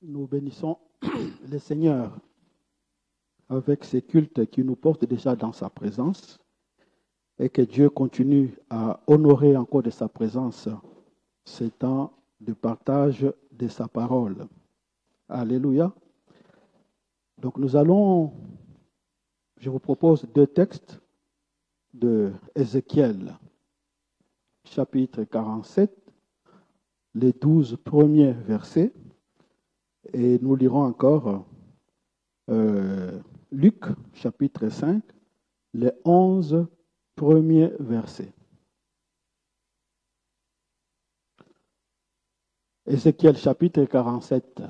Nous bénissons le Seigneur avec ces cultes qui nous portent déjà dans sa présence et que Dieu continue à honorer encore de sa présence ces temps de partage de sa parole. Alléluia. Donc je vous propose deux textes de Ézéchiel, chapitre 47, les 12 premiers versets. Et nous lirons encore Luc, chapitre 5, les 11 premiers versets. Ézéchiel, chapitre 47,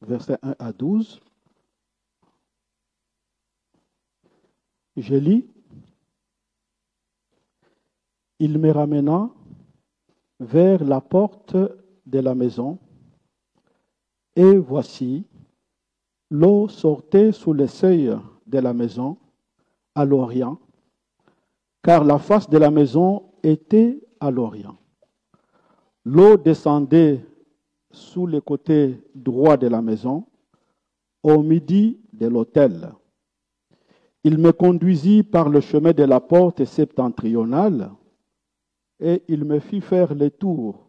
versets 1 à 12. Je lis. Il me ramena vers la porte de la maison, et voici, l'eau sortait sous le seuil de la maison à l'orient, car la face de la maison était à l'orient. L'eau descendait sous le côté droit de la maison, au midi de l'autel. Il me conduisit par le chemin de la porte septentrionale, et il me fit faire le tour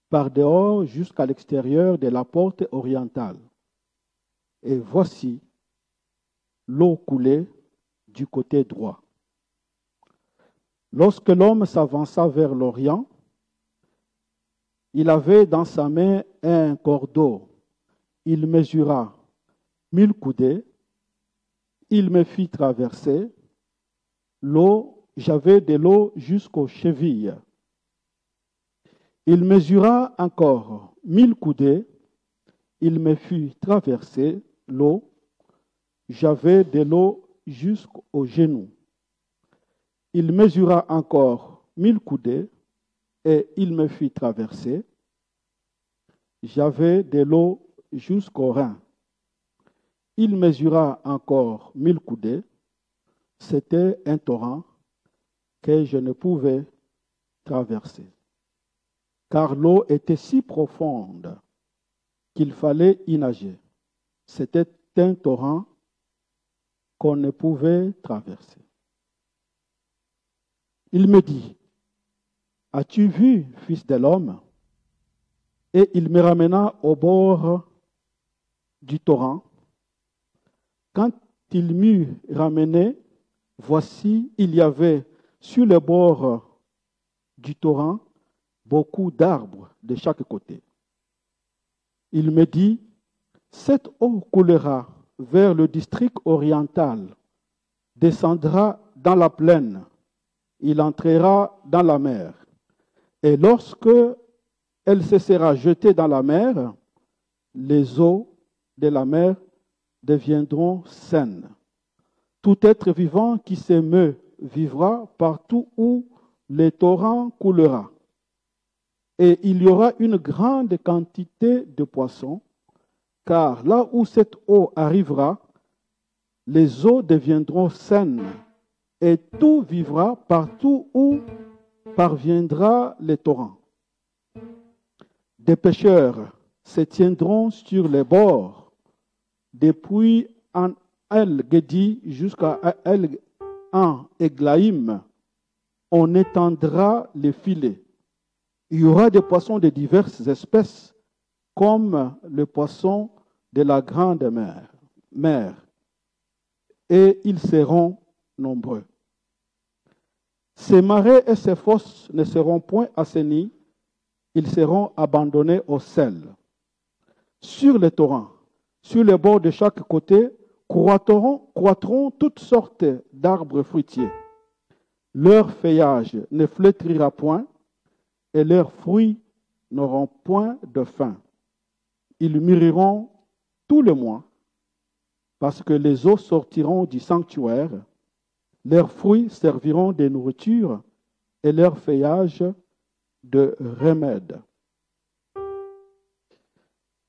par dehors jusqu'à l'extérieur de la porte orientale. Et voici, l'eau coulait du côté droit. Lorsque l'homme s'avança vers l'orient, il avait dans sa main un cordeau. Il mesura 1000 coudées. Il me fit traverser l'eau. J'avais de l'eau jusqu'aux chevilles. Il mesura encore 1000 coudées. Il me fit traverser l'eau. J'avais de l'eau jusqu'aux genoux. Il mesura encore 1000 coudées et il me fit traverser. J'avais de l'eau jusqu'aux reins. Il mesura encore 1000 coudées. C'était un torrent que je ne pouvais traverser, car l'eau était si profonde qu'il fallait y nager. C'était un torrent qu'on ne pouvait traverser. Il me dit, « As-tu vu, fils de l'homme ?» Et il me ramena au bord du torrent. Quand il m'eut ramené, voici, il y avait sur le bord du torrent beaucoup d'arbres de chaque côté. Il me dit, cette eau coulera vers le district oriental, descendra dans la plaine, il entrera dans la mer. Et lorsque elle se sera jetée dans la mer, les eaux de la mer deviendront saines. Tout être vivant qui s'émeut vivra partout où le torrent coulera. Et il y aura une grande quantité de poissons, car là où cette eau arrivera, les eaux deviendront saines, et tout vivra partout où parviendra le torrent. Des pêcheurs se tiendront sur les bords, depuis en El-Gedi jusqu'à El-Eglaïm. On étendra les filets. Il y aura des poissons de diverses espèces, comme le poisson de la grande mer, et ils seront nombreux. Ces marais et ces fosses ne seront point assainis, ils seront abandonnés au sel. Sur les torrents, sur les bords de chaque côté, croîtront toutes sortes d'arbres fruitiers. Leur feuillage ne flétrira point, et leurs fruits n'auront point de fin. Ils mûriront tous les mois, parce que les eaux sortiront du sanctuaire. Leurs fruits serviront de nourriture, et leur feuillage de remède.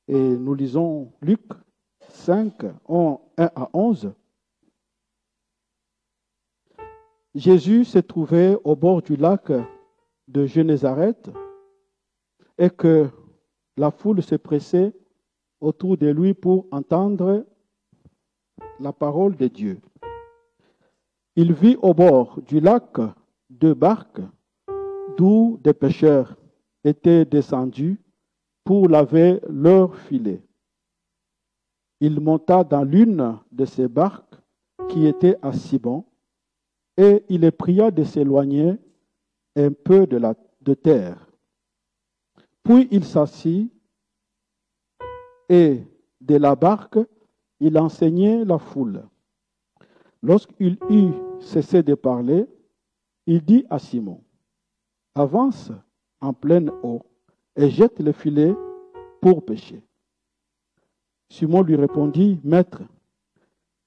Et nous lisons Luc 5, 1 à 11. Jésus se trouvait au bord du lac de Génézareth et que la foule se pressait autour de lui pour entendre la parole de Dieu. Il vit au bord du lac 2 barques d'où des pêcheurs étaient descendus pour laver leurs filets. Il monta dans l'une de ces barques qui était à Simon et il les pria de s'éloigner un peu de terre. Puis il s'assit et de la barque, il enseignait la foule. Lorsqu'il eut cessé de parler, il dit à Simon, « Avance en pleine eau et jette le filet pour pêcher. » Simon lui répondit, « Maître,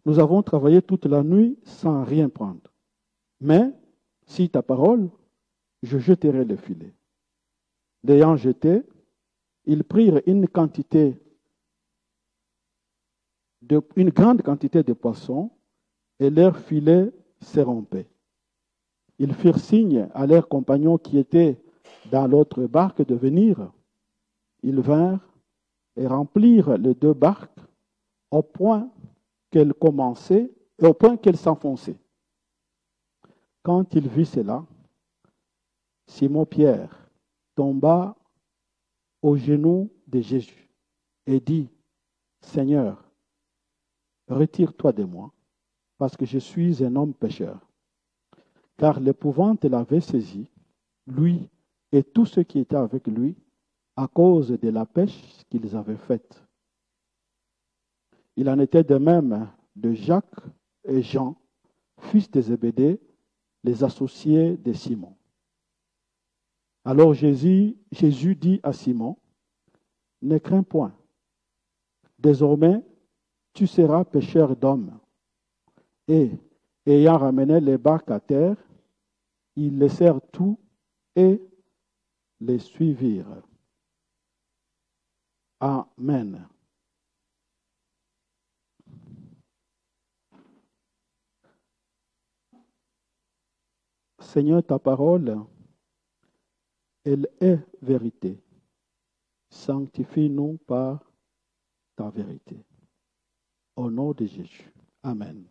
nous avons travaillé toute la nuit sans rien prendre. Mais, si ta parole, je jeterai le filet. » L'ayant jeté, ils prirent une grande quantité de poissons et leur filet se rompait. Ils firent signe à leurs compagnons qui étaient dans l'autre barque de venir. Ils vinrent et remplirent les 2 barques au point qu'elles commençaient et au point qu'elles s'enfonçaient. Quand il vit cela, Simon-Pierre tomba aux genoux de Jésus et dit, « Seigneur, retire-toi de moi, parce que je suis un homme pécheur. » Car l'épouvante l'avait saisi, lui et tous ceux qui étaient avec lui, à cause de la pêche qu'ils avaient faite. Il en était de même de Jacques et Jean, fils de Zébédée, les associés de Simon. Alors Jésus dit à Simon, « Ne crains point, désormais tu seras pêcheur d'hommes. » Et, ayant ramené les barques à terre, ils laissèrent tout et les suivirent. Amen. Seigneur, ta parole, elle est vérité. Sanctifie-nous par ta vérité. Au nom de Jésus. Amen.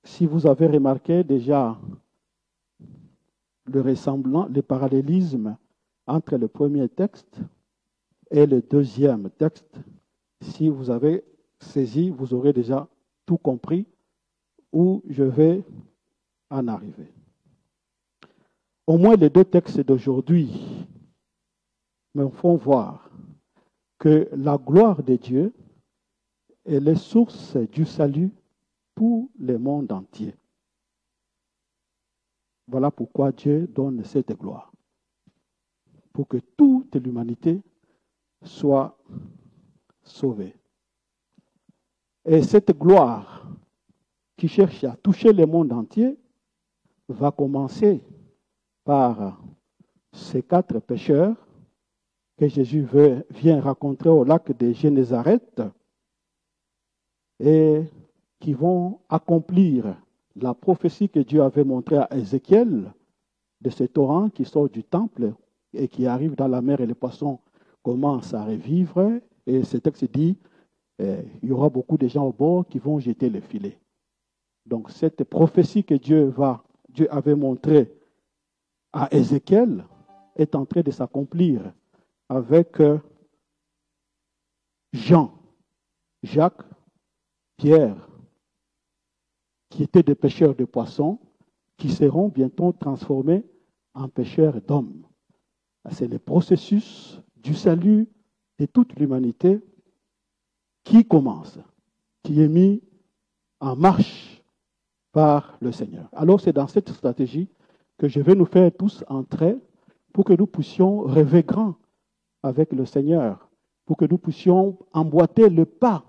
Si vous avez remarqué déjà le parallélisme entre le premier texte et le deuxième texte, si vous avez saisi, vous aurez déjà tout compris où je vais en arriver. Au moins les 2 textes d'aujourd'hui me font voir que la gloire de Dieu est la source du salut pour le monde entier. Voilà pourquoi Dieu donne cette gloire. Pour que toute l'humanité soit sauvée. Et cette gloire qui cherche à toucher le monde entier va commencer par ces 4 pêcheurs que Jésus vient rencontrer au lac de Génézareth et qui vont accomplir la prophétie que Dieu avait montrée à Ézéchiel de ce torrent qui sort du temple et qui arrive dans la mer et les poissons commencent à revivre. Et ce texte dit, il y aura beaucoup de gens au bord qui vont jeter le filet. Donc cette prophétie que Dieu avait montrée à Ézéchiel est en train de s'accomplir avec Jean, Jacques, Pierre, qui étaient des pêcheurs de poissons, qui seront bientôt transformés en pêcheurs d'hommes. C'est le processus du salut de toute l'humanité qui commence, qui est mis en marche par le Seigneur. Alors c'est dans cette stratégie que je vais nous faire tous entrer pour que nous puissions rêver grand avec le Seigneur, pour que nous puissions emboîter le pas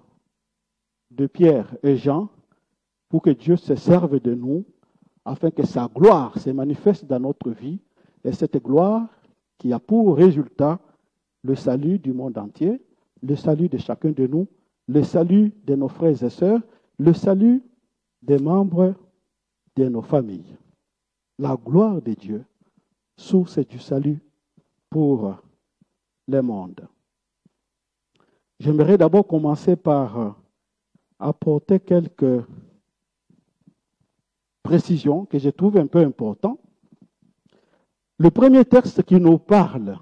de Pierre et Jean, pour que Dieu se serve de nous, afin que sa gloire se manifeste dans notre vie, et cette gloire qui a pour résultat le salut du monde entier, le salut de chacun de nous, le salut de nos frères et sœurs, le salut des membres de nos familles. La gloire de Dieu source du salut pour le monde. J'aimerais d'abord commencer par apporter quelques précisions que je trouve un peu importantes. Le premier texte qui nous parle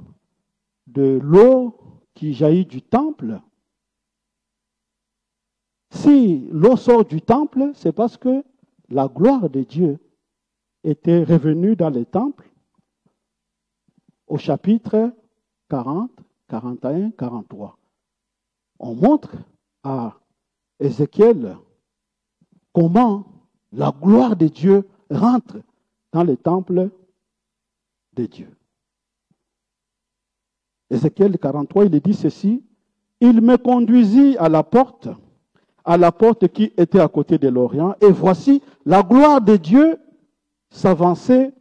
de l'eau qui jaillit du temple, si l'eau sort du temple, c'est parce que la gloire de Dieu était revenue dans le temple au chapitre 40, 41, 43. On montre à Ézéchiel comment la gloire de Dieu rentre dans le temple de Dieu. Ézéchiel 43, il dit ceci: il me conduisit à la porte qui était à côté de l'Orient, et voici la gloire de Dieu s'avançait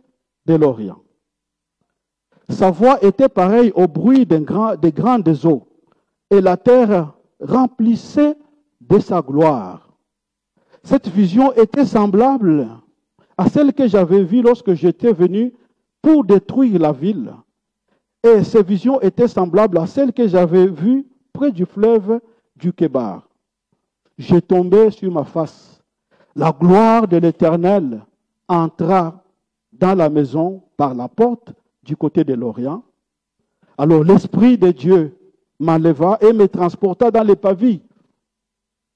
de l'Orient. Sa voix était pareille au bruit des grandes eaux, et la terre remplissait de sa gloire. Cette vision était semblable à celle que j'avais vue lorsque j'étais venu pour détruire la ville. Et ces visions étaient semblables à celles que j'avais vues près du fleuve du Kébar. J'ai tombé sur ma face. La gloire de l'Éternel entra dans la maison par la porte du côté de l'Orient. Alors l'Esprit de Dieu m'enleva et me transporta dans les pavis.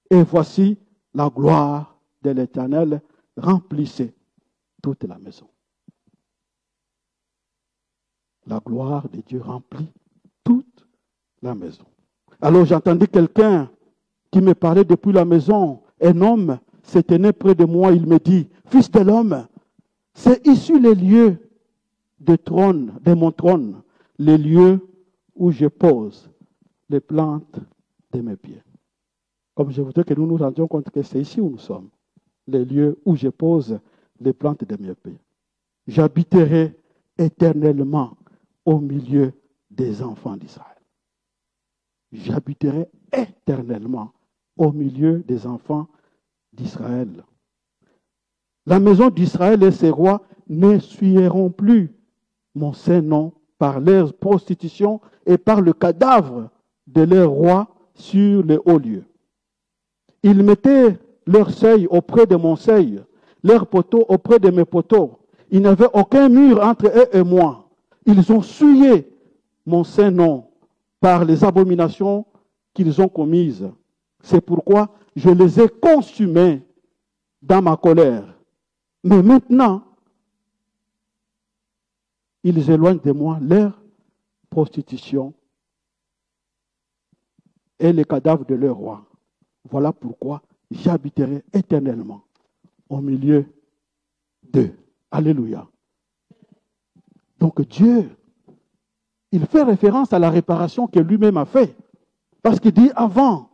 Et voici, la gloire de l'Éternel remplissait toute la maison. La gloire de Dieu remplit toute la maison. Alors j'entendis quelqu'un qui me parlait depuis la maison. Un homme se tenait près de moi. Il me dit: Fils de l'homme, c'est ici les lieux de mon trône, les lieux où je pose les plantes de mes pieds. Comme je voudrais que nous nous rendions compte que c'est ici où nous sommes, les lieux où je pose les plantes de mes pieds. J'habiterai éternellement au milieu des enfants d'Israël. J'habiterai éternellement au milieu des enfants d'Israël. La maison d'Israël et ses rois n'essuieront plus mon saint nom par leur prostitution et par le cadavre de leurs rois sur les hauts lieux. Ils mettaient leur seuil auprès de mon seuil, leurs poteaux auprès de mes poteaux. Il n'y avait aucun mur entre eux et moi. Ils ont souillé mon saint nom par les abominations qu'ils ont commises. C'est pourquoi je les ai consumés dans ma colère. Mais maintenant, ils éloignent de moi leur prostitution et les cadavres de leurs rois. Voilà pourquoi j'habiterai éternellement au milieu d'eux. Alléluia. Donc Dieu, il fait référence à la réparation que lui-même a fait. Parce qu'il dit: avant,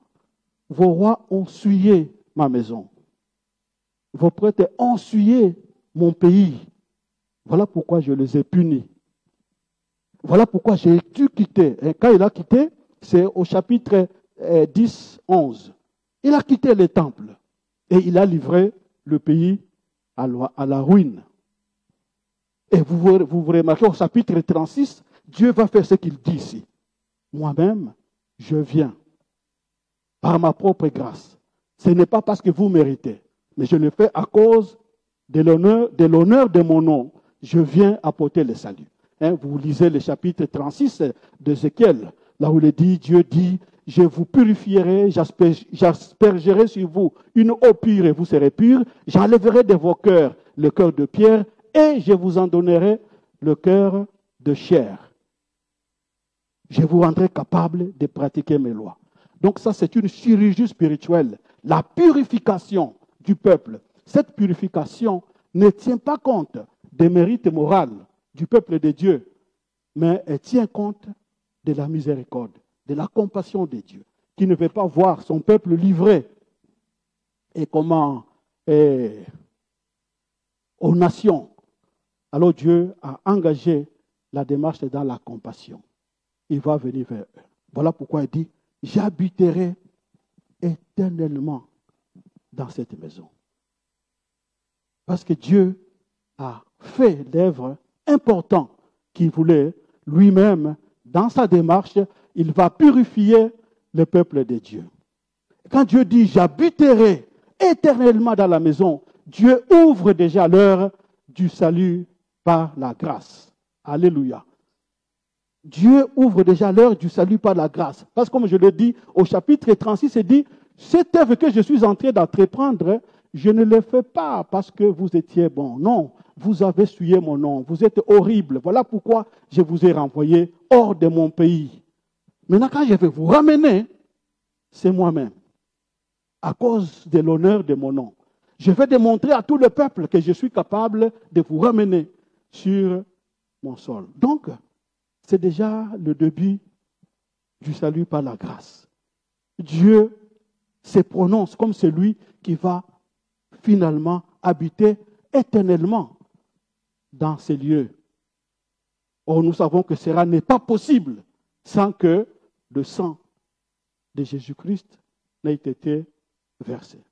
vos rois ont souillé ma maison. Vos prêtres ont souillé mon pays. Voilà pourquoi je les ai punis. Voilà pourquoi j'ai dû quitter. Et quand il a quitté, c'est au chapitre 10, 11. Il a quitté les temples et il a livré le pays à la ruine. Et vous remarquez au chapitre 36, Dieu va faire ce qu'il dit ici. Moi-même, je viens par ma propre grâce. Ce n'est pas parce que vous méritez, mais je le fais à cause de l'honneur de mon nom. Je viens apporter le salut. Vous lisez le chapitre 36 d'Ézéchiel, là où il dit, Dieu dit: je vous purifierai, j'aspergerai sur vous une eau pure et vous serez purs. J'enlèverai de vos cœurs le cœur de pierre et je vous en donnerai le cœur de chair. Je vous rendrai capable de pratiquer mes lois. Donc ça, c'est une chirurgie spirituelle. La purification du peuple. Cette purification ne tient pas compte des mérites moraux du peuple de Dieu, mais elle tient compte de la miséricorde, de la compassion de Dieu, qui ne veut pas voir son peuple livré et comment aux nations. Alors Dieu a engagé la démarche dans la compassion. Il va venir vers eux. Voilà pourquoi il dit: j'habiterai éternellement dans cette maison. Parce que Dieu a fait l'œuvre importante qui voulait lui-même, dans sa démarche, il va purifier le peuple de Dieu. Quand Dieu dit « j'habiterai éternellement dans la maison », Dieu ouvre déjà l'heure du salut par la grâce. Alléluia. Dieu ouvre déjà l'heure du salut par la grâce. Parce que comme je le dis au chapitre 36, il dit « cette œuvre que je suis en train d'entreprendre, je ne l'ai fait pas parce que vous étiez bon. Non, vous avez souillé mon nom, vous êtes horrible. Voilà pourquoi je vous ai renvoyé hors de mon pays. Maintenant, quand je vais vous ramener, c'est moi-même, à cause de l'honneur de mon nom. Je vais démontrer à tout le peuple que je suis capable de vous ramener sur mon sol. » Donc, c'est déjà le début du salut par la grâce. Dieu se prononce comme celui qui va finalement habiter éternellement dans ces lieux. Or, nous savons que cela n'est pas possible sans que le sang de Jésus-Christ n'ait été versé.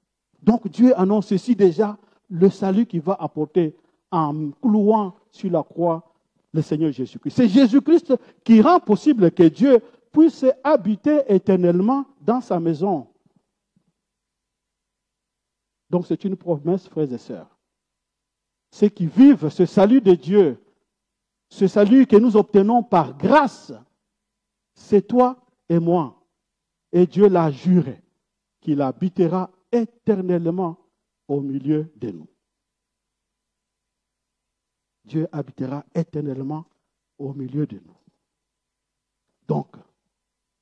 Donc, Dieu annonce ici déjà le salut qu'il va apporter en clouant sur la croix le Seigneur Jésus-Christ. C'est Jésus-Christ qui rend possible que Dieu puisse habiter éternellement dans sa maison. Donc c'est une promesse, frères et sœurs. Ceux qui vivent ce salut de Dieu, ce salut que nous obtenons par grâce, c'est toi et moi. Et Dieu l'a juré qu'il habitera éternellement au milieu de nous. Dieu habitera éternellement au milieu de nous. Donc,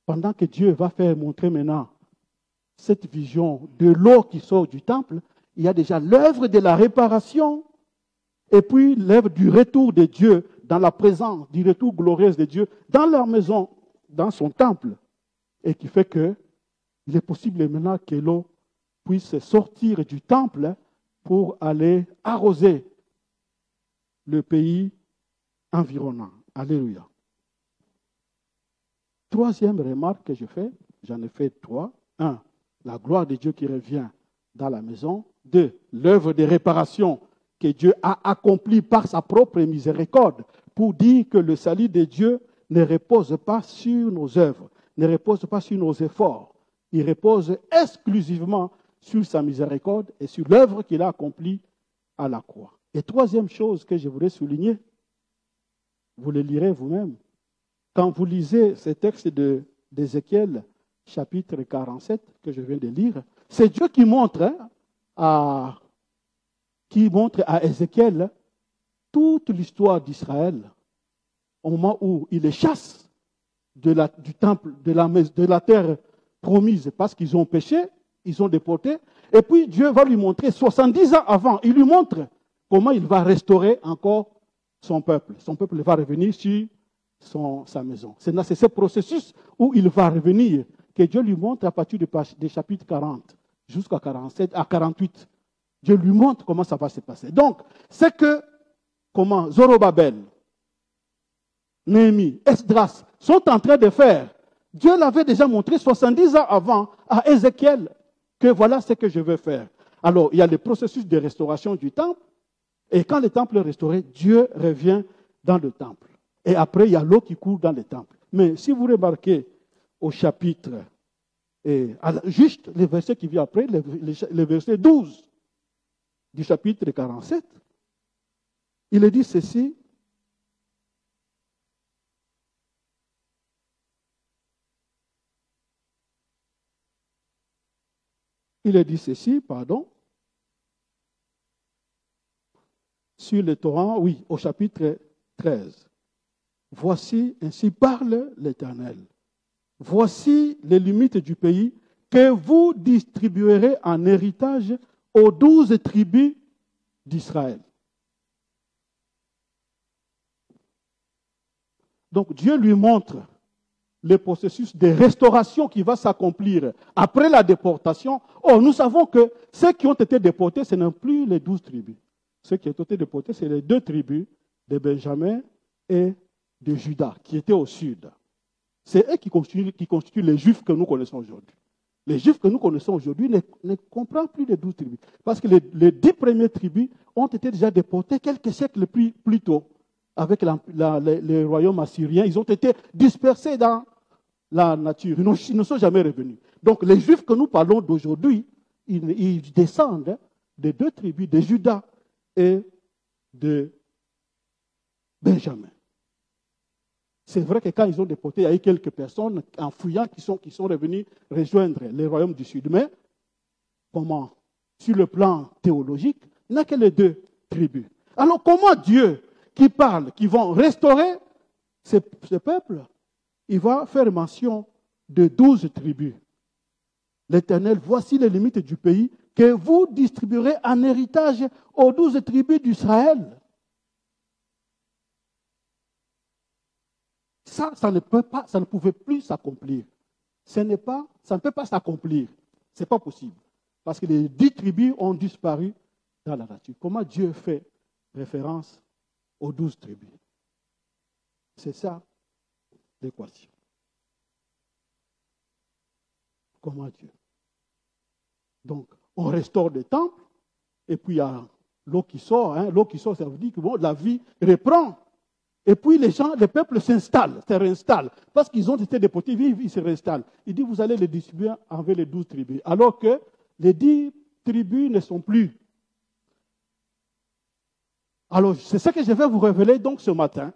pendant que Dieu va faire montrer maintenant cette vision de l'eau qui sort du temple, il y a déjà l'œuvre de la réparation et puis l'œuvre du retour de Dieu dans la présence, du retour glorieux de Dieu dans leur maison, dans son temple. Et qui fait que il est possible maintenant que l'eau puisse sortir du temple pour aller arroser le pays environnant. Alléluia. Troisième remarque que je fais, j'en ai fait trois. 1. La gloire de Dieu qui revient dans la maison. 2. L'œuvre de réparation que Dieu a accomplie par sa propre miséricorde pour dire que le salut de Dieu ne repose pas sur nos œuvres, ne repose pas sur nos efforts. Il repose exclusivement sur sa miséricorde et sur l'œuvre qu'il a accomplie à la croix. Et troisième chose que je voudrais souligner, vous le lirez vous-même. Quand vous lisez ce texte d'Ézéchiel, chapitre 47, que je viens de lire, c'est Dieu qui montre à Ézéchiel toute l'histoire d'Israël au moment où il les chasse du temple, de la terre promise, parce qu'ils ont péché, ils ont déporté. Et puis Dieu va lui montrer, 70 ans avant, il lui montre comment il va restaurer encore son peuple. Son peuple va revenir sur sa maison. C'est ce processus où il va revenir, que Dieu lui montre à partir des chapitres 40 jusqu'à 47, à 48. Dieu lui montre comment ça va se passer. Donc, c'est que, comment Zorobabel, Néhémie, Esdras sont en train de faire. Dieu l'avait déjà montré 70 ans avant à Ézéchiel que voilà ce que je veux faire. Alors, il y a le processus de restauration du temple. Et quand le temple est restauré, Dieu revient dans le temple. Et après, il y a l'eau qui coule dans le temple. Mais si vous remarquez au chapitre, juste le verset qui vient après, le verset 12 du chapitre 47, il dit ceci. Il dit ceci, pardon. Sur le torrent, oui, au chapitre 13. Voici, ainsi parle l'Éternel. Voici les limites du pays que vous distribuerez en héritage aux 12 tribus d'Israël. Donc Dieu lui montre le processus de restauration qui va s'accomplir après la déportation. Or, nous savons que ceux qui ont été déportés, ce n'est plus les 12 tribus. Ceux qui ont été déportés, c'est les 2 tribus de Benjamin et de Juda, qui étaient au sud. C'est eux qui constituent les Juifs que nous connaissons aujourd'hui. Les Juifs que nous connaissons aujourd'hui ne comprennent plus les 12 tribus. Parce que les 10 premières tribus ont été déjà déportées quelques siècles plus tôt. avec les royaumes assyriens, ils ont été dispersés dans la nature. Ils ne sont jamais revenus. Donc les Juifs que nous parlons d'aujourd'hui, ils descendent des deux tribus, de Juda et de Benjamin. C'est vrai que quand ils ont déporté, il y a eu quelques personnes en fouillant qui sont revenus rejoindre les royaumes du Sud. Mais comment? Sur le plan théologique, il n'y a que les deux tribus. Alors comment Dieu qui parle, qui vont restaurer ce peuple, il va faire mention de 12 tribus. L'Éternel, voici les limites du pays que vous distribuerez en héritage aux 12 tribus d'Israël. Ça ne pouvait plus s'accomplir. Ça ne peut pas s'accomplir. Ce n'est pas possible. Parce que les 10 tribus ont disparu dans la nature. Comment Dieu fait référence aux 12 tribus? C'est ça l'équation. Comment Dieu? Donc, on restaure des temples, et puis il y a l'eau qui sort. L'eau qui sort, ça veut dire que bon, la vie reprend. Et puis les peuples s'installent, se réinstallent. Parce qu'ils ont été déportés, ils se réinstallent. Il dit, vous allez les distribuer envers les 12 tribus. Alors que les 10 tribus ne sont plus. Alors, c'est ce que je vais vous révéler donc ce matin.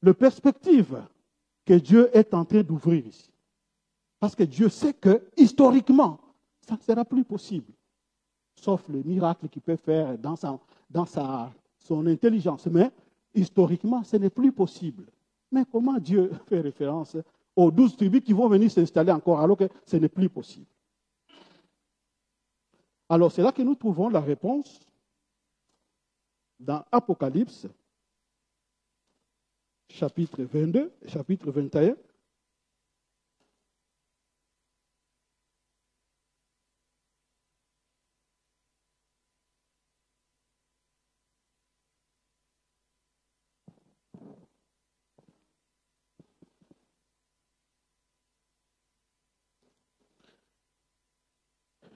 La perspective que Dieu est en train d'ouvrir ici. Parce que Dieu sait que, historiquement, ça ne sera plus possible. Sauf le miracle qu'il peut faire dans son intelligence. Mais, historiquement, ce n'est plus possible. Mais comment Dieu fait référence aux 12 tribus qui vont venir s'installer encore, alors que ce n'est plus possible? Alors, c'est là que nous trouvons la réponse dans Apocalypse, chapitre 22, chapitre 21.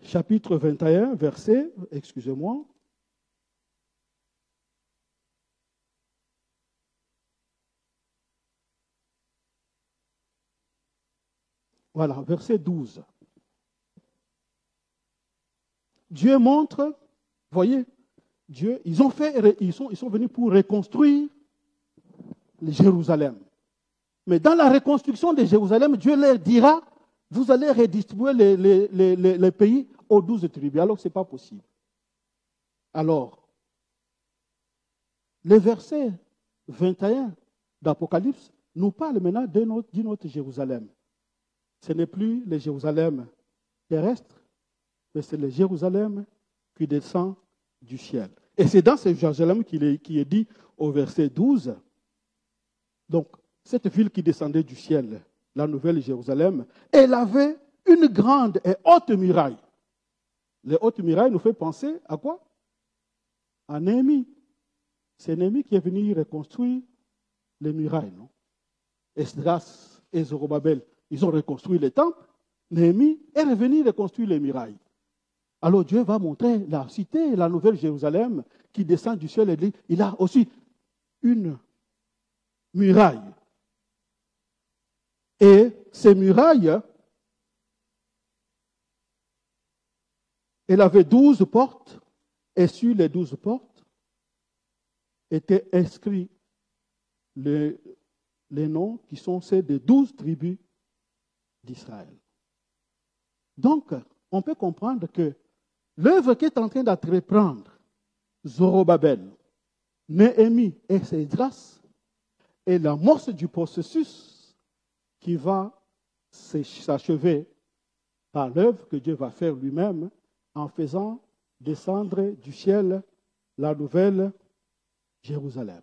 Chapitre 21, verset, excusez-moi. Voilà, verset 12. Dieu montre, voyez, Dieu, ils sont venus pour reconstruire Jérusalem. Mais dans la reconstruction de Jérusalem, Dieu leur dira, vous allez redistribuer les pays aux 12 tribus, alors que ce n'est pas possible. Alors, le verset 21 d'Apocalypse nous parle maintenant d'une autre Jérusalem. Ce n'est plus le Jérusalem terrestre, mais c'est le Jérusalem qui descend du ciel. Et c'est dans ce Jérusalem qui est dit au verset 12. Donc, cette ville qui descendait du ciel, la nouvelle Jérusalem, elle avait une grande et haute muraille. Les hautes murailles nous fait penser à quoi? À Néhémie. C'est Néhémie qui est venu reconstruire les murailles, non? Esdras et Zorobabel, ils ont reconstruit les temples. Néhémie est revenu reconstruire les murailles. Alors Dieu va montrer la cité, la nouvelle Jérusalem, qui descend du ciel et dit, il a aussi une muraille. Et ces murailles, elle avait 12 portes, et sur les 12 portes étaient inscrits les noms qui sont ceux des 12 tribus d'Israël. Donc, on peut comprendre que l'œuvre qui est en train d'entreprendre Zorobabel, Néhémie et Esdras est l'amorce du processus qui va s'achever par l'œuvre que Dieu va faire lui-même en faisant descendre du ciel la nouvelle Jérusalem.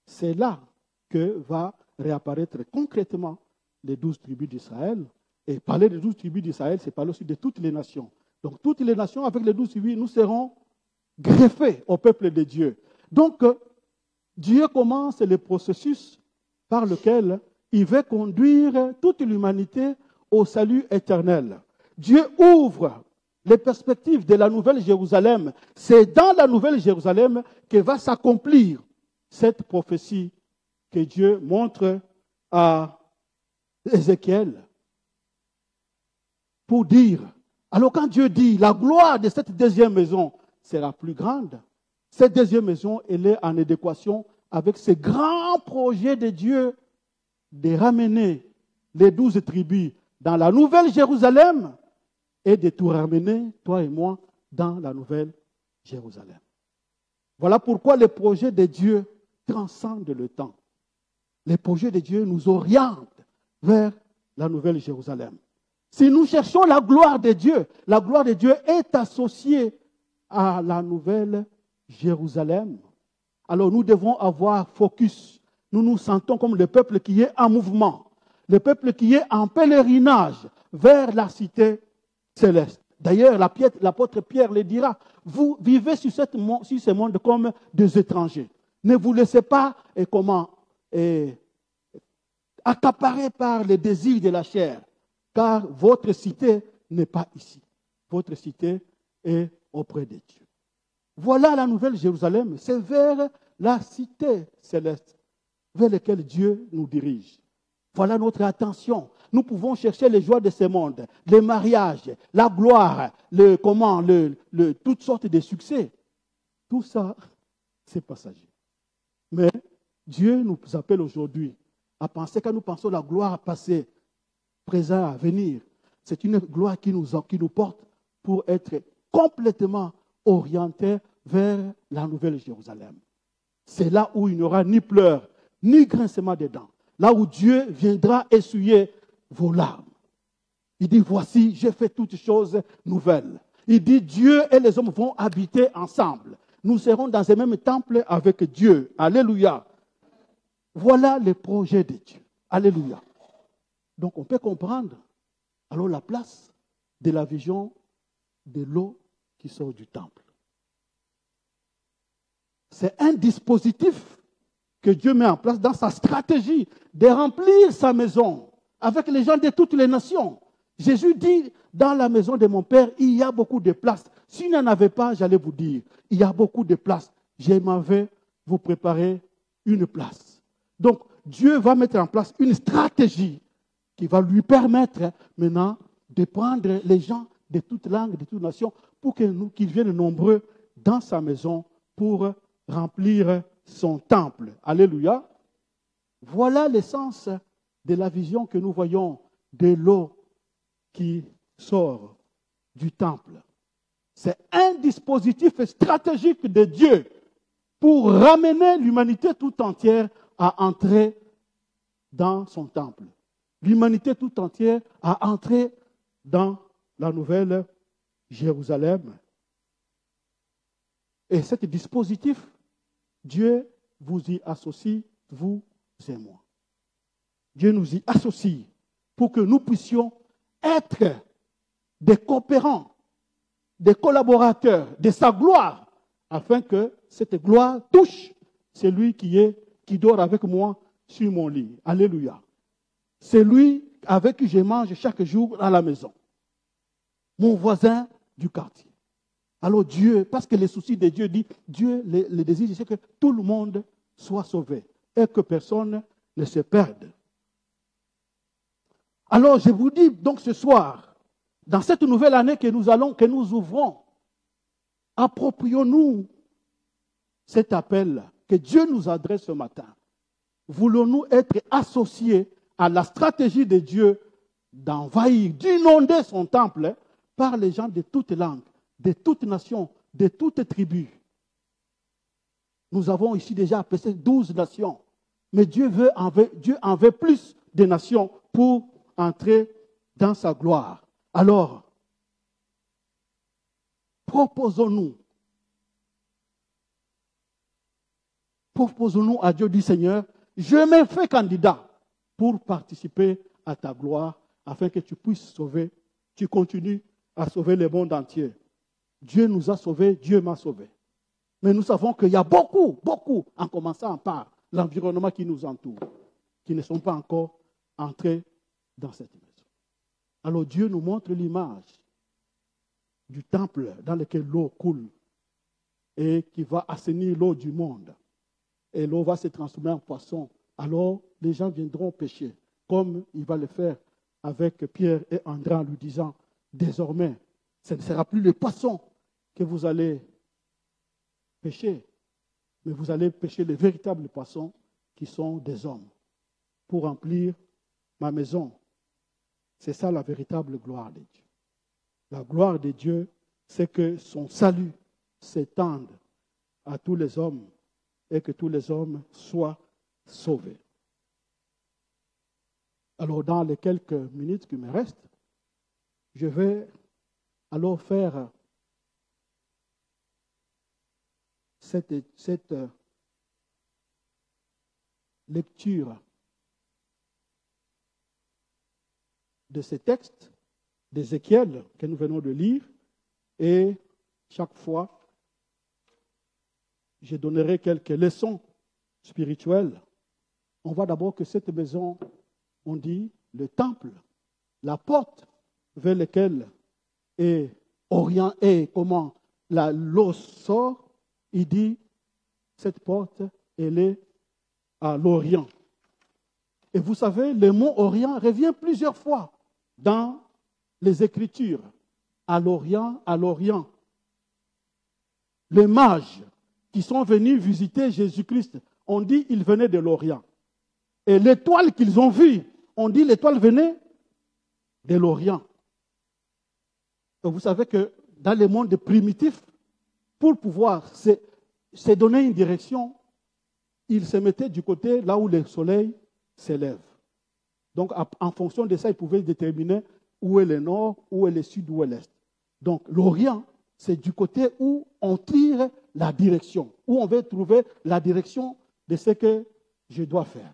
C'est là que va réapparaître concrètement les 12 tribus d'Israël. Et parler des 12 tribus d'Israël, c'est parler aussi de toutes les nations. Donc toutes les nations, avec les 12 tribus, nous serons greffés au peuple de Dieu. Donc, Dieu commence le processus par lequel il veut conduire toute l'humanité au salut éternel. Dieu ouvre les perspectives de la nouvelle Jérusalem. C'est dans la nouvelle Jérusalem que va s'accomplir cette prophétie que Dieu montre à Ézéchiel pour dire, alors quand Dieu dit, la gloire de cette deuxième maison sera plus grande, cette deuxième maison, elle est en adéquation avec ce grand projet de Dieu de ramener les 12 tribus dans la nouvelle Jérusalem et de tout ramener, toi et moi, dans la nouvelle Jérusalem. Voilà pourquoi les projets de Dieu transcendent le temps. Les projets de Dieu nous orientent vers la nouvelle Jérusalem. Si nous cherchons la gloire de Dieu est associée à la nouvelle Jérusalem. Alors nous devons avoir focus. Nous nous sentons comme le peuple qui est en mouvement, le peuple qui est en pèlerinage vers la cité céleste. D'ailleurs, l'apôtre Pierre le dira, vous vivez sur ce monde comme des étrangers. Ne vous laissez pas accaparer par les désirs de la chair, car votre cité n'est pas ici. Votre cité est auprès de Dieu. Voilà la nouvelle Jérusalem, c'est vers la cité céleste, vers laquelle Dieu nous dirige. Voilà notre attention. Nous pouvons chercher les joies de ce monde, les mariages, la gloire, toutes sortes de succès. Tout ça, c'est passager. Mais Dieu nous appelle aujourd'hui à penser, quand nous pensons à la gloire passée, présent, à venir, c'est une gloire qui nous porte pour être complètement orientés vers la nouvelle Jérusalem. C'est là où il n'y aura ni pleurs, ni grincement des dents. Là où Dieu viendra essuyer vos larmes. Il dit, voici, j'ai fait toutes choses nouvelles. Il dit, Dieu et les hommes vont habiter ensemble. Nous serons dans un même temple avec Dieu. Alléluia. Voilà le projet de Dieu. Alléluia. Donc on peut comprendre alors la place de la vision de l'eau qui sort du temple. C'est un dispositif que Dieu met en place dans sa stratégie de remplir sa maison avec les gens de toutes les nations. Jésus dit, dans la maison de mon Père, il y a beaucoup de place. S'il n'y en avait pas, j'allais vous dire, il y a beaucoup de place. Je m'en vais vous préparer une place. Donc, Dieu va mettre en place une stratégie qui va lui permettre maintenant de prendre les gens de toutes langues, de toutes nations, pour qu'ils viennent nombreux dans sa maison pour remplir son temple. Alléluia. Voilà l'essence de la vision que nous voyons de l'eau qui sort du temple. C'est un dispositif stratégique de Dieu pour ramener l'humanité tout entière à entrer dans son temple. L'humanité tout entière à entrer dans la nouvelle Jérusalem. Et ce dispositif, Dieu vous y associe, vous et moi. Dieu nous y associe pour que nous puissions être des coopérants, des collaborateurs de sa gloire, afin que cette gloire touche celui qui dort avec moi sur mon lit. Alléluia. C'est lui avec qui je mange chaque jour à la maison. Mon voisin du quartier. Alors Dieu, parce que les soucis de Dieu dit, Dieu le désir, c'est que tout le monde soit sauvé et que personne ne se perde. Alors je vous dis donc ce soir, dans cette nouvelle année que nous ouvrons, approprions-nous cet appel que Dieu nous adresse ce matin. Voulons-nous être associés à la stratégie de Dieu d'envahir, d'inonder son temple par les gens de toutes langues, de toutes nations, de toutes tribus. Nous avons ici déjà appelé 12 nations, mais Dieu en veut plus de nations pour entrer dans sa gloire. Alors, proposons-nous à Dieu du Seigneur, je me fais candidat pour participer à ta gloire, afin que tu puisses sauver, tu continues à sauver le monde entier. Dieu nous a sauvés, Dieu m'a sauvé. Mais nous savons qu'il y a beaucoup, en commençant par l'environnement qui nous entoure, qui ne sont pas encore entrés dans cette maison. Alors Dieu nous montre l'image du temple dans lequel l'eau coule et qui va assainir l'eau du monde. et l'eau va se transformer en poisson, alors les gens viendront pêcher, comme il va le faire avec Pierre et André en lui disant, désormais, ce ne sera plus les poissons que vous allez pêcher, mais vous allez pêcher les véritables poissons qui sont des hommes pour remplir ma maison. C'est ça la véritable gloire de Dieu. La gloire de Dieu, c'est que son salut s'étende à tous les hommes et que tous les hommes soient sauvés. Alors, dans les quelques minutes qui me restent, je vais alors faire cette lecture de ces textes d'Ézéchiel que nous venons de lire, et chaque fois, je donnerai quelques leçons spirituelles. On voit d'abord que cette maison, on dit le temple, la porte vers laquelle est Orient et comment l'eau sort, il dit cette porte, elle est à l'Orient. Et vous savez, le mot Orient revient plusieurs fois dans les Écritures. À l'Orient, à l'Orient. Les mages qui sont venus visiter Jésus-Christ, on dit qu'ils venaient de l'Orient. Et l'étoile qu'ils ont vue, on dit l'étoile venait de l'Orient. Et vous savez que dans le monde primitif, pour pouvoir se donner une direction, ils se mettaient du côté là où le soleil s'élève. Donc, en fonction de ça, ils pouvaient déterminer où est le nord, où est le sud, où est l'est. Donc, l'Orient, c'est du côté où on tire la direction, où on veut trouver la direction de ce que je dois faire.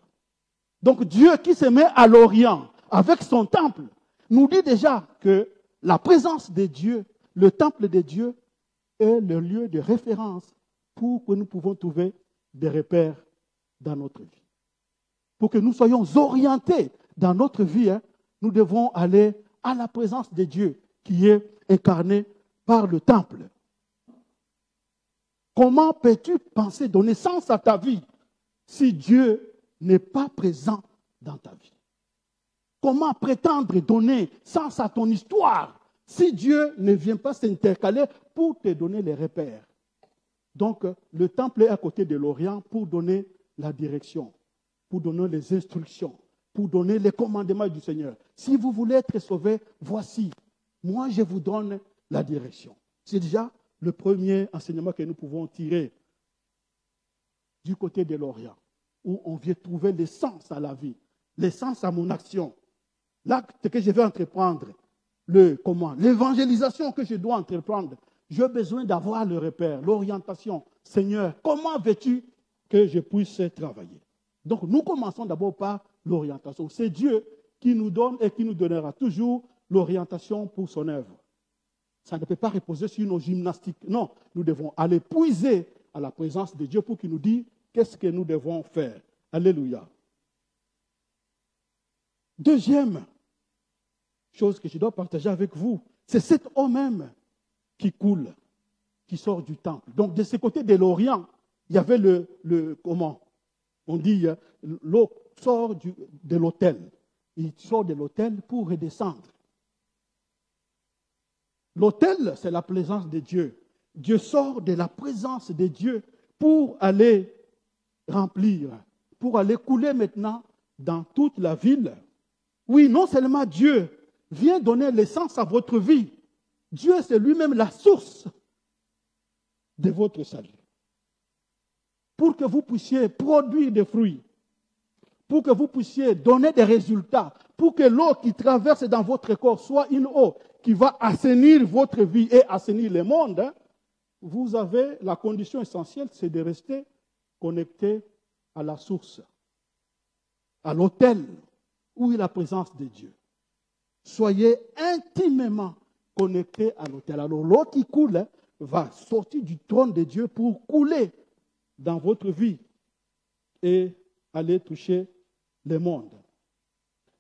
Donc, Dieu qui se met à l'Orient avec son temple, nous dit déjà que la présence de Dieu, le temple de Dieu, est le lieu de référence pour que nous pouvons trouver des repères dans notre vie. Pour que nous soyons orientés dans notre vie, nous devons aller à la présence de Dieu qui est incarné par le temple. Comment peux-tu penser donner sens à ta vie si Dieu n'est pas présent dans ta vie? Comment prétendre donner sens à ton histoire si Dieu ne vient pas s'intercaler pour te donner les repères? Donc, le temple est à côté de l'Orient pour donner la direction, pour donner les instructions, pour donner les commandements du Seigneur. Si vous voulez être sauvé, voici, moi je vous donne la direction. C'est déjà le premier enseignement que nous pouvons tirer du côté de l'Orient, où on vient trouver le sens à la vie, le sens à mon action, l'acte que je vais entreprendre, l'évangélisation que je dois entreprendre. J'ai besoin d'avoir le repère, l'orientation. Seigneur, comment veux-tu que je puisse travailler? Donc, nous commençons d'abord par l'orientation. C'est Dieu qui nous donne et qui nous donnera toujours l'orientation pour son œuvre. Ça ne peut pas reposer sur nos gymnastiques. Non, nous devons aller puiser à la présence de Dieu pour qu'il nous dise qu'est-ce que nous devons faire. Alléluia. Deuxième chose que je dois partager avec vous, c'est cette eau même qui coule, qui sort du temple. Donc, de ce côté de l'Orient, il y avait comment on dit, l'eau sort de l'autel. Il sort de l'autel pour redescendre. L'autel, c'est la présence de Dieu. Dieu sort de la présence de Dieu pour aller remplir, pour aller couler maintenant dans toute la ville. Oui, non seulement Dieu vient donner l'essence à votre vie, Dieu, c'est lui-même la source de votre salut. Pour que vous puissiez produire des fruits, pour que vous puissiez donner des résultats, pour que l'eau qui traverse dans votre corps soit une eau qui va assainir votre vie et assainir le monde, vous avez la condition essentielle, c'est de rester connecté à la source, à l'autel où est la présence de Dieu. Soyez intimement connectés à l'autel. Alors l'eau qui coule va sortir du trône de Dieu pour couler dans votre vie et aller toucher le monde.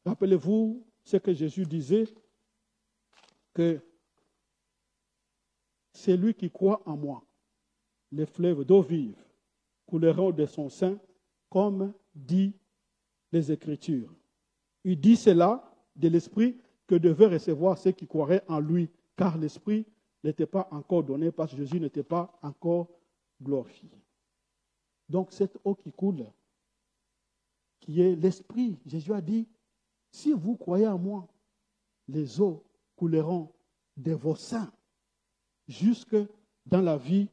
Rappelez-vous ce que Jésus disait, que c'est lui qui croit en moi. Les fleuves d'eau vive couleront de son sein, comme dit les Écritures. Il dit cela de l'Esprit que devaient recevoir ceux qui croiraient en lui, car l'Esprit n'était pas encore donné parce que Jésus n'était pas encore glorifié. Donc cette eau qui coule, qui est l'Esprit, Jésus a dit, si vous croyez en moi, les eaux couleront de vos seins jusque dans la vie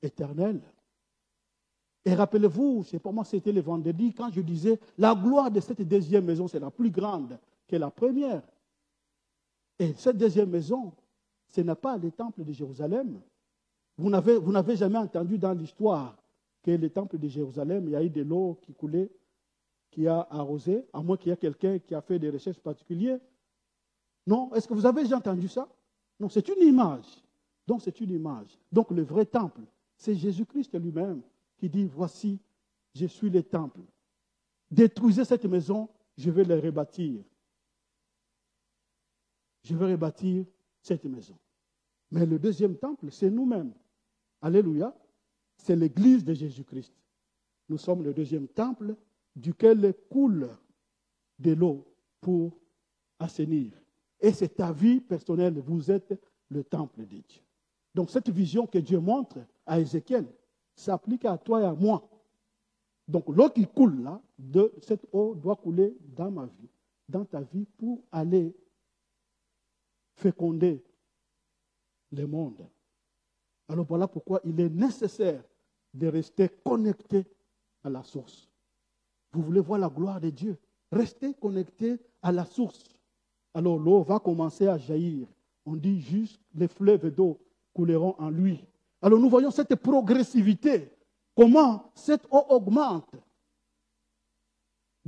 éternelle. Et rappelez-vous, c'est pour moi c'était le vendredi, quand je disais, la gloire de cette deuxième maison, c'est la plus grande que la première. Et cette deuxième maison, ce n'est pas le temple de Jérusalem. Vous n'avez jamais entendu dans l'histoire que le temple de Jérusalem, il y a eu de l'eau qui coulait, qui a arrosé, à moins qu'il y ait quelqu'un qui a fait des recherches particulières. Non, est-ce que vous avez déjà entendu ça? Non, c'est une image. Donc c'est une image. Donc le vrai temple, c'est Jésus-Christ lui-même qui dit, voici, je suis le temple. Détruisez cette maison, je vais la rebâtir. Je vais rebâtir cette maison. Mais le deuxième temple, c'est nous-mêmes. Alléluia. C'est l'église de Jésus-Christ. Nous sommes le deuxième temple duquel coule de l'eau pour assainir. Et c'est ta vie personnelle, vous êtes le temple de Dieu. Donc cette vision que Dieu montre à Ézéchiel s'applique à toi et à moi. Donc l'eau qui coule là, cette eau doit couler dans ma vie, dans ta vie, pour aller féconder le monde. Alors voilà pourquoi il est nécessaire de rester connecté à la source. Vous voulez voir la gloire de Dieu? Restez connecté à la source. Alors l'eau va commencer à jaillir. On dit juste les fleuves d'eau couleront en lui. Alors nous voyons cette progressivité. Comment cette eau augmente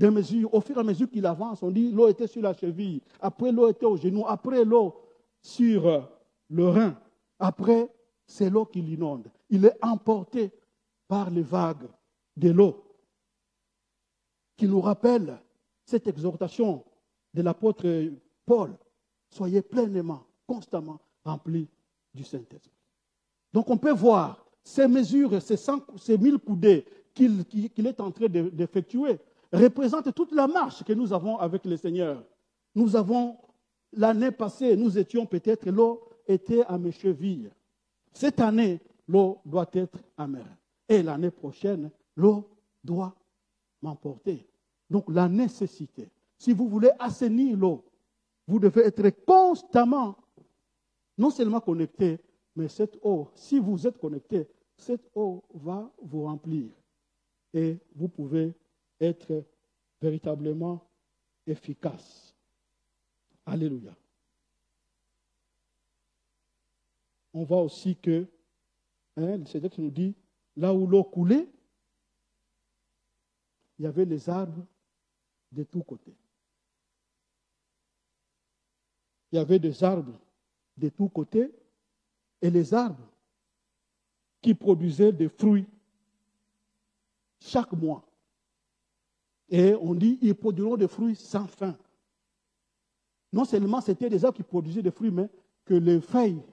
au fur et à mesure qu'il avance. On dit l'eau était sur la cheville. Après l'eau était au genou. Après l'eau sur le rein. Après, c'est l'eau qui l'inonde. Il est emporté par les vagues de l'eau qui nous rappelle cette exhortation de l'apôtre Paul. Soyez pleinement, constamment remplis du Saint-Esprit. Donc on peut voir ces mesures, ces 1000 coudées qu'il est en train d'effectuer représentent toute la marche que nous avons avec le Seigneur. Nous avons, l'année passée, nous étions peut-être, l'eau était à mes chevilles. Cette année, l'eau doit être amère. Et l'année prochaine, l'eau doit m'emporter. Donc la nécessité. Si vous voulez assainir l'eau, vous devez être constamment, non seulement connecté, mais cette eau, si vous êtes connecté, cette eau va vous remplir. Et vous pouvez être véritablement efficace. Alléluia. On voit aussi que, le Seigneur nous dit, là où l'eau coulait, il y avait les arbres de tous côtés. Il y avait des arbres de tous côtés et les arbres qui produisaient des fruits chaque mois. Et on dit, ils produiront des fruits sans fin. Non seulement c'était des arbres qui produisaient des fruits, mais que les feuilles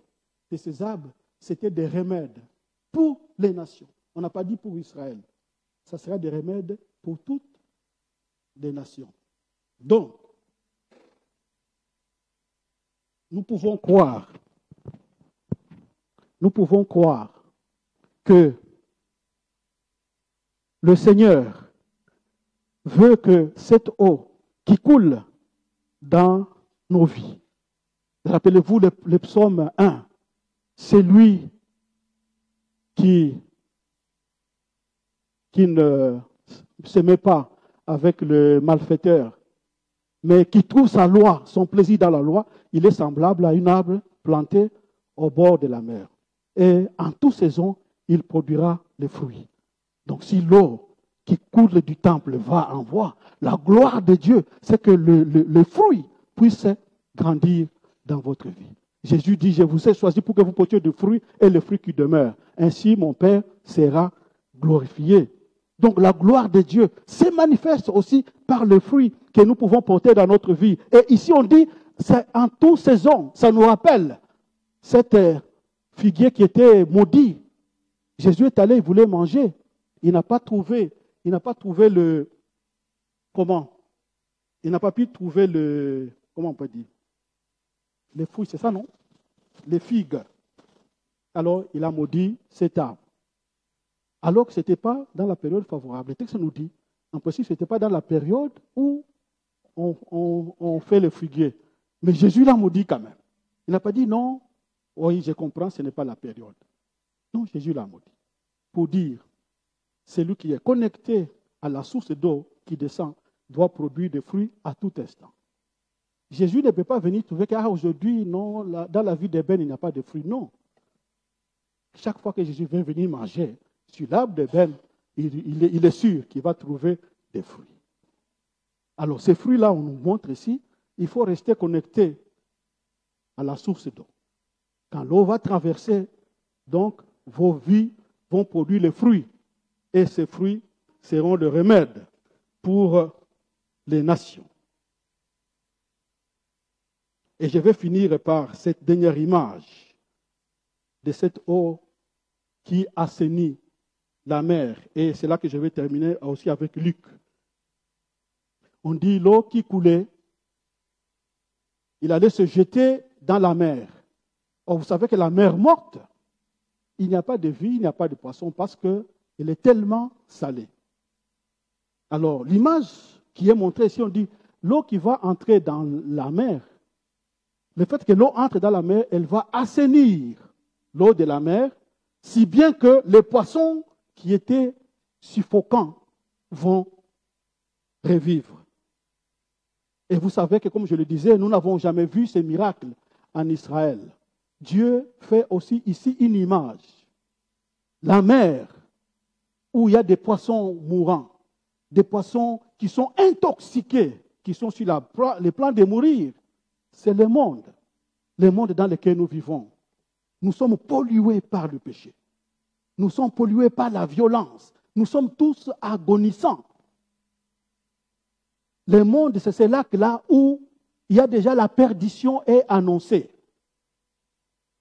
de ces arbres, c'était des remèdes pour les nations. On n'a pas dit pour Israël. Ça sera des remèdes pour toutes les nations. Donc, nous pouvons croire que le Seigneur veut que cette eau qui coule dans nos vies, rappelez-vous le psaume 1, c'est lui qui ne se met pas avec le malfaiteur, mais qui trouve sa loi, son plaisir dans la loi. Il est semblable à un arbre planté au bord de la mer. Et en toute saison, il produira les fruits. Donc si l'eau qui coule du temple va en voir, la gloire de Dieu, c'est que le fruit puisse grandir dans votre vie. Jésus dit, je vous ai choisi pour que vous portiez du fruit et le fruit qui demeure. Ainsi, mon Père sera glorifié. Donc la gloire de Dieu se manifeste aussi par le fruit que nous pouvons porter dans notre vie. Et ici on dit, c'est en toute saison, ça nous rappelle cet figuier qui était maudit. Jésus est allé, il voulait manger. il n'a pas trouvé le, comment? Il n'a pas pu trouver le, comment on peut dire? Les fruits, c'est ça, non? Les figues. Alors, il a maudit cet arbre. Alors que ce n'était pas dans la période favorable. Le texte nous dit, en principe, ce n'était pas dans la période où on fait le figuier. Mais Jésus l'a maudit quand même. Il n'a pas dit non, oui, je comprends, ce n'est pas la période. Non, Jésus l'a maudit. Pour dire, celui qui est connecté à la source d'eau qui descend doit produire des fruits à tout instant. Jésus ne peut pas venir trouver qu'aujourd'hui, non, dans la vie d'Ében, il n'y a pas de fruits. Non. Chaque fois que Jésus vient venir manger sur l'arbre d'Ében, il est sûr qu'il va trouver des fruits. Alors, ces fruits-là, on nous montre ici, il faut rester connecté à la source d'eau. Quand l'eau va traverser, donc, vos vies vont produire les fruits. Et ces fruits seront le remède pour les nations. Et je vais finir par cette dernière image de cette eau qui assainit la mer. Et c'est là que je vais terminer aussi avec Luc. On dit l'eau qui coulait, il allait se jeter dans la mer. Or, vous savez que la mer morte, il n'y a pas de vie, il n'y a pas de poisson parce qu'elle est tellement salée. Alors, l'image qui est montrée ici, on dit l'eau qui va entrer dans la mer, le fait que l'eau entre dans la mer, elle va assainir l'eau de la mer, si bien que les poissons qui étaient suffocants vont revivre. Et vous savez que, comme je le disais, nous n'avons jamais vu ces miracles en Israël. Dieu fait aussi ici une image. La mer, où il y a des poissons mourants, des poissons qui sont intoxiqués, qui sont sur le plan de mourir, c'est le monde dans lequel nous vivons. Nous sommes pollués par le péché. Nous sommes pollués par la violence. Nous sommes tous agonisants. Le monde, c'est ce lac-là où il y a déjà la perdition est annoncée.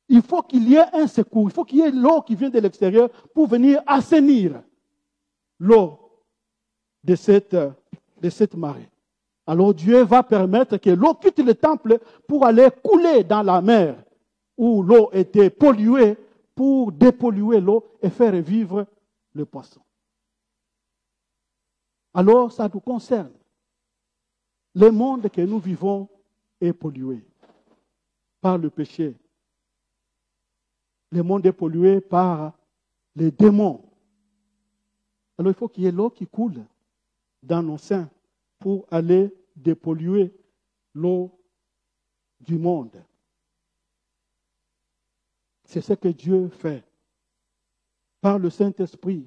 Il faut qu'il y ait un secours, il faut qu'il y ait l'eau qui vient de l'extérieur pour venir assainir l'eau de cette marée. Alors Dieu va permettre que l'eau quitte le temple pour aller couler dans la mer où l'eau était polluée pour dépolluer l'eau et faire revivre le poisson. Alors ça nous concerne. Le monde que nous vivons est pollué par le péché. Le monde est pollué par les démons. Alors il faut qu'il y ait l'eau qui coule dans nos seins pour aller dépolluer l'eau du monde. C'est ce que Dieu fait. Par le Saint-Esprit,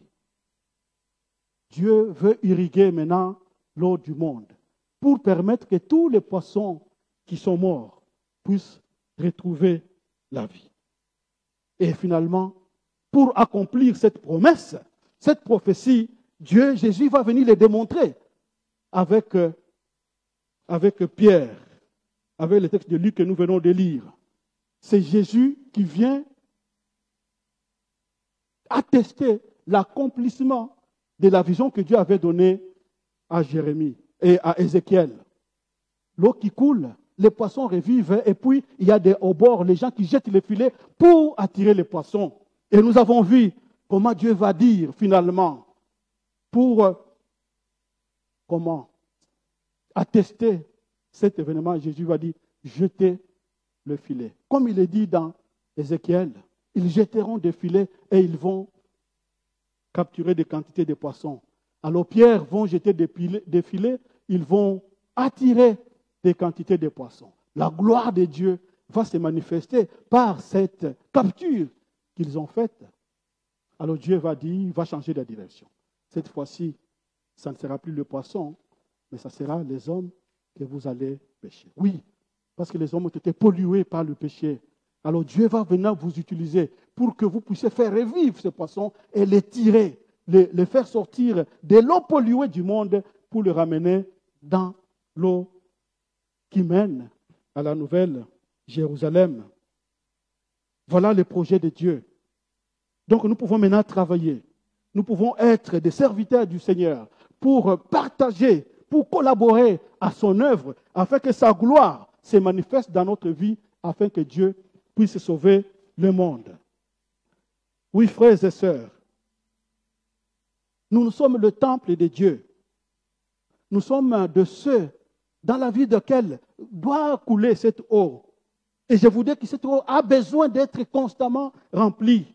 Dieu veut irriguer maintenant l'eau du monde pour permettre que tous les poissons qui sont morts puissent retrouver la vie. Et finalement, pour accomplir cette promesse, cette prophétie, Jésus va venir les démontrer avec Pierre, avec le texte de Luc que nous venons de lire. C'est Jésus qui vient attester l'accomplissement de la vision que Dieu avait donnée à Jérémie et à Ézéchiel. L'eau qui coule, les poissons revivent et puis il y a au bord les gens qui jettent les filets pour attirer les poissons. Et nous avons vu comment Dieu va dire finalement pour comment attester cet événement. Jésus va dire jetez le filet. Comme il est dit dans Ézéchiel, ils jetteront des filets et ils vont capturer des quantités de poissons. Alors Pierre vont jeter des filets, ils vont attirer des quantités de poissons. La gloire de Dieu va se manifester par cette capture qu'ils ont faite. Alors Dieu va dire, il va changer de direction. Cette fois-ci, ça ne sera plus le poisson, mais ça sera les hommes que vous allez pêcher. Oui, parce que les hommes ont été pollués par le péché. Alors Dieu va venir vous utiliser pour que vous puissiez faire revivre ces poissons et les tirer, les faire sortir de l'eau polluée du monde pour les ramener dans l'eau qui mène à la nouvelle Jérusalem. Voilà le projet de Dieu. Donc nous pouvons maintenant travailler. nous pouvons être des serviteurs du Seigneur pour partager, pour collaborer à son œuvre, afin que sa gloire se manifeste dans notre vie, afin que Dieu puisse sauver le monde. Oui, frères et sœurs, nous sommes le temple de Dieu. Nous sommes de ceux dans la vie desquels doit couler cette eau. Et je vous dis que cette eau a besoin d'être constamment remplie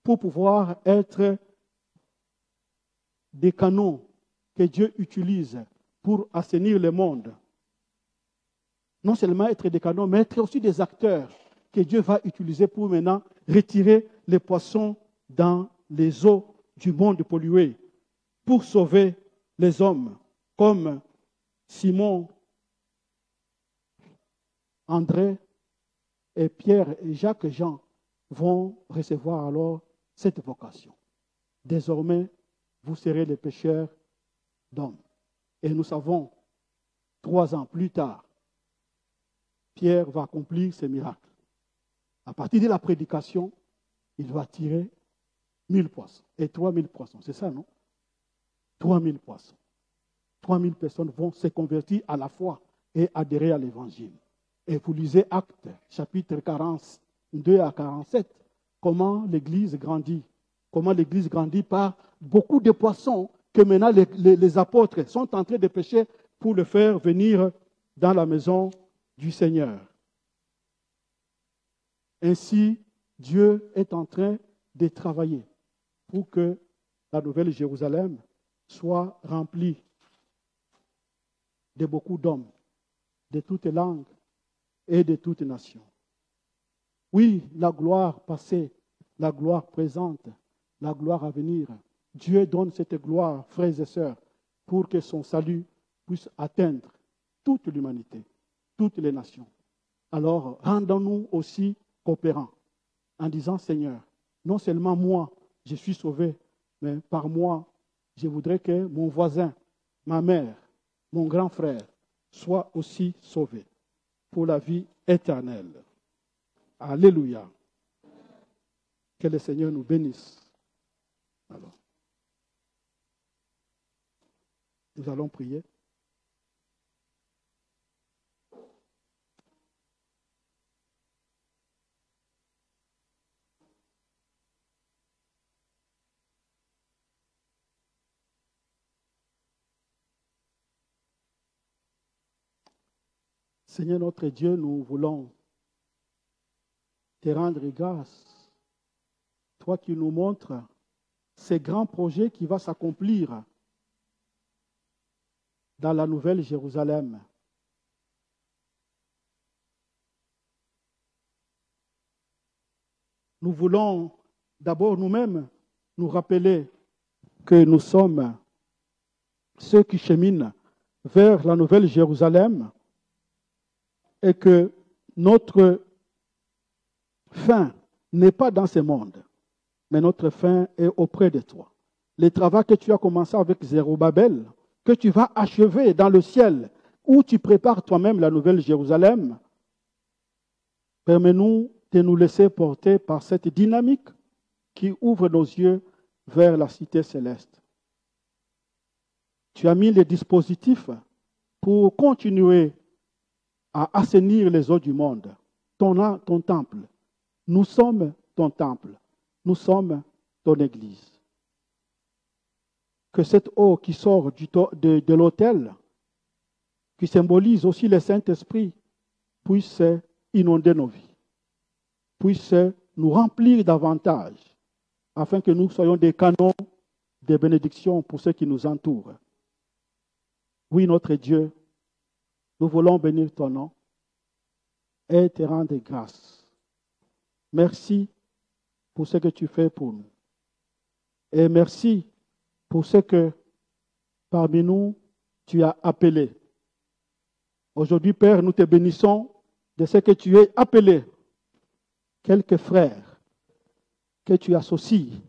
pour pouvoir être des canaux que Dieu utilise pour assainir le monde. Non seulement être des canaux, mais être aussi des acteurs que Dieu va utiliser pour maintenant retirer les poissons dans les eaux du monde pollué, pour sauver les hommes, comme Simon, André et Pierre et Jacques et Jean vont recevoir alors cette vocation. Désormais, vous serez les pêcheurs d'hommes. Et nous savons, 3 ans plus tard, Pierre va accomplir ce miracle. À partir de la prédication, il va tirer 1000 poissons et 3000 poissons. C'est ça, non? 3000 poissons. 3000 personnes vont se convertir à la foi et adhérer à l'évangile. Et vous lisez Actes, chapitre 42 à 47, comment l'Église grandit. Comment l'Église grandit par beaucoup de poissons que maintenant les apôtres sont en train de pêcher pour le faire venir dans la maison du Seigneur. Ainsi, Dieu est en train de travailler pour que la nouvelle Jérusalem soit remplie de beaucoup d'hommes, de toutes langues et de toutes nations. Oui, la gloire passée, la gloire présente, la gloire à venir. Dieu donne cette gloire, frères et sœurs, pour que son salut puisse atteindre toute l'humanité, toutes les nations. Alors, rendons-nous aussi coopérants en disant, Seigneur, non seulement moi, je suis sauvé, mais par moi, je voudrais que mon voisin, ma mère, mon grand frère soient aussi sauvés pour la vie éternelle. Alléluia. Que le Seigneur nous bénisse. Alors, nous allons prier. Seigneur notre Dieu, nous voulons te rendre grâce. Toi qui nous montres ces grands projets qui vont s'accomplir dans la nouvelle Jérusalem. Nous voulons d'abord nous-mêmes nous rappeler que nous sommes ceux qui cheminent vers la nouvelle Jérusalem et que notre fin n'est pas dans ce monde, mais notre fin est auprès de toi. Le travail que tu as commencé avec Zérubabel, que tu vas achever dans le ciel, où tu prépares toi-même la nouvelle Jérusalem, permets-nous de nous laisser porter par cette dynamique qui ouvre nos yeux vers la cité céleste. Tu as mis les dispositifs pour continuer à assainir les eaux du monde. Ton temple. Nous sommes ton temple. Nous sommes ton église. Que cette eau qui sort de l'autel, qui symbolise aussi le Saint-Esprit, puisse inonder nos vies, puisse nous remplir davantage, afin que nous soyons des canaux de bénédiction pour ceux qui nous entourent. Oui, notre Dieu, nous voulons bénir ton nom et te rendre grâce. Merci pour ce que tu fais pour nous. Et merci pour ce que parmi nous tu as appelé. Aujourd'hui, Père, nous te bénissons de ce que tu as appelé quelques frères que tu associes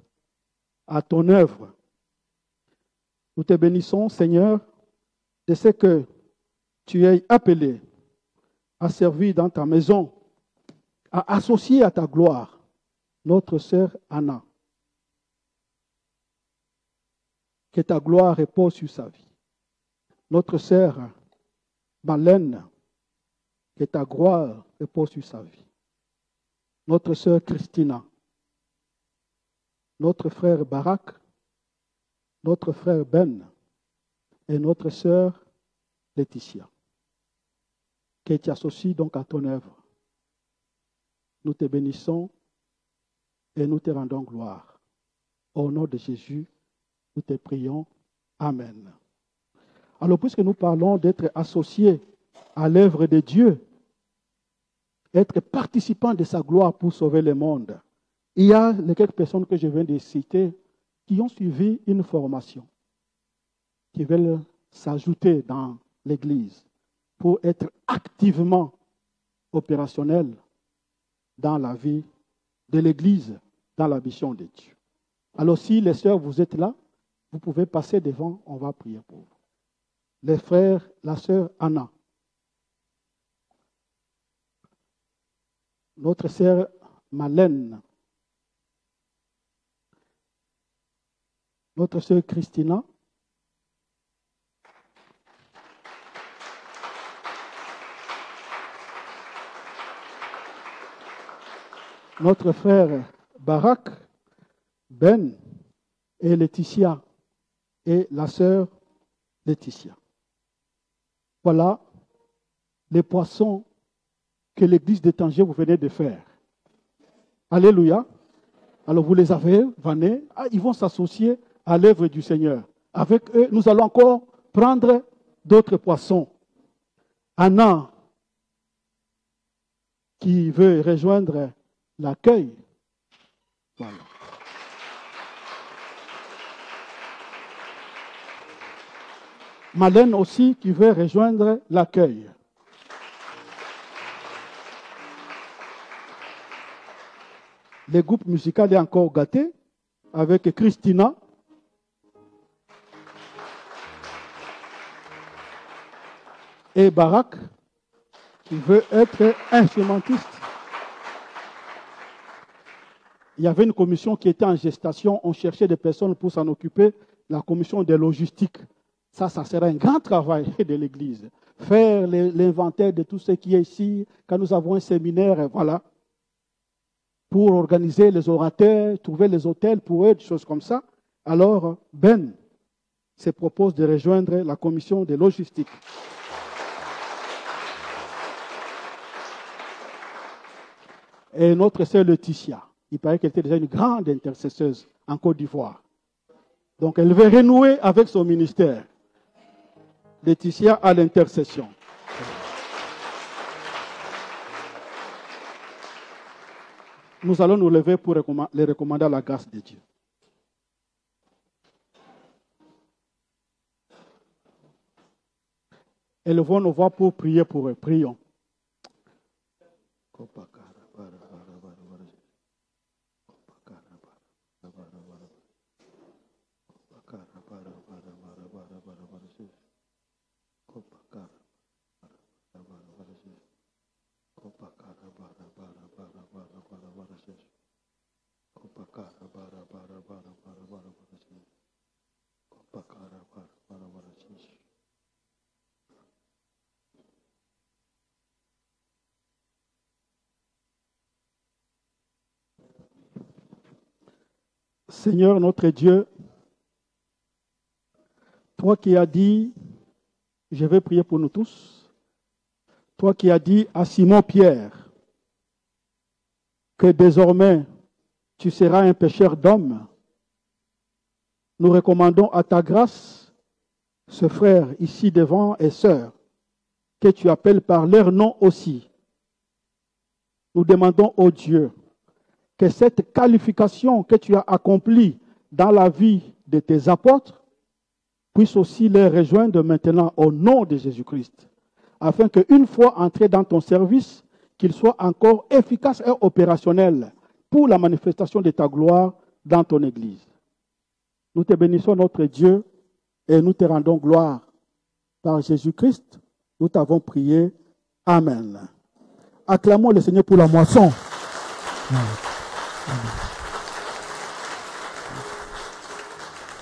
à ton œuvre. Nous te bénissons, Seigneur, de ce que tu as appelé à servir dans ta maison, à associer à ta gloire notre sœur Anna. que ta gloire repose sur sa vie. Notre sœur Malène, que ta gloire repose sur sa vie. Notre sœur Christina, notre frère Barak, notre frère Ben et notre sœur Laetitia, que tu associes donc à ton œuvre. Nous te bénissons et nous te rendons gloire. Au nom de Jésus, nous te prions. Amen. Alors, puisque nous parlons d'être associés à l'œuvre de Dieu, être participants de sa gloire pour sauver le monde, il y a les quelques personnes que je viens de citer qui ont suivi une formation, qui veulent s'ajouter dans l'Église pour être activement opérationnels dans la vie de l'Église, dans la mission de Dieu. Alors si les sœurs, vous êtes là, vous pouvez passer devant, on va prier pour vous. Les frères, la sœur Anna, notre sœur Malène, notre sœur Christina, notre frère Barak, Ben et Laetitia et la sœur Laetitia. Voilà les poissons que l'église de Tanger vous venez de faire. Alléluia. Alors vous les avez, venez, ils vont s'associer à l'œuvre du Seigneur. Avec eux, nous allons encore prendre d'autres poissons. Anna, qui veut rejoindre l'accueil. Voilà. Malène aussi qui veut rejoindre l'accueil. Le groupe musical est encore gâté avec Christina. Et Barak qui veut être instrumentiste. Il y avait une commission qui était en gestation, on cherchait des personnes pour s'en occuper, la commission de logistique. Ça sera un grand travail de l'Église. Faire l'inventaire de tout ce qui est ici, quand nous avons un séminaire, voilà, pour organiser les orateurs, trouver les hôtels pour eux, des choses comme ça. Alors, Ben se propose de rejoindre la commission de logistique. Et notre sœur Laetitia, il paraît qu'elle était déjà une grande intercesseuse en Côte d'Ivoire. Donc, elle veut renouer avec son ministère. Laetitia à l'intercession. Nous allons nous lever pour les recommander à la grâce de Dieu. Élevons nos voix pour prier pour eux. Prions. Seigneur notre Dieu, toi qui as dit, je vais prier pour nous tous, toi qui as dit à Simon-Pierre que désormais tu seras un pécheur d'hommes, nous recommandons à ta grâce ce frère ici devant et sœur que tu appelles par leur nom aussi. Nous demandons au Dieu que cette qualification que tu as accomplie dans la vie de tes apôtres puisse aussi les rejoindre maintenant au nom de Jésus-Christ, afin qu'une fois entrés dans ton service, qu'ils soient encore efficaces et opérationnels pour la manifestation de ta gloire dans ton Église. Nous te bénissons notre Dieu et nous te rendons gloire. Par Jésus-Christ, nous t'avons prié. Amen. Acclamons le Seigneur pour la moisson. Amen.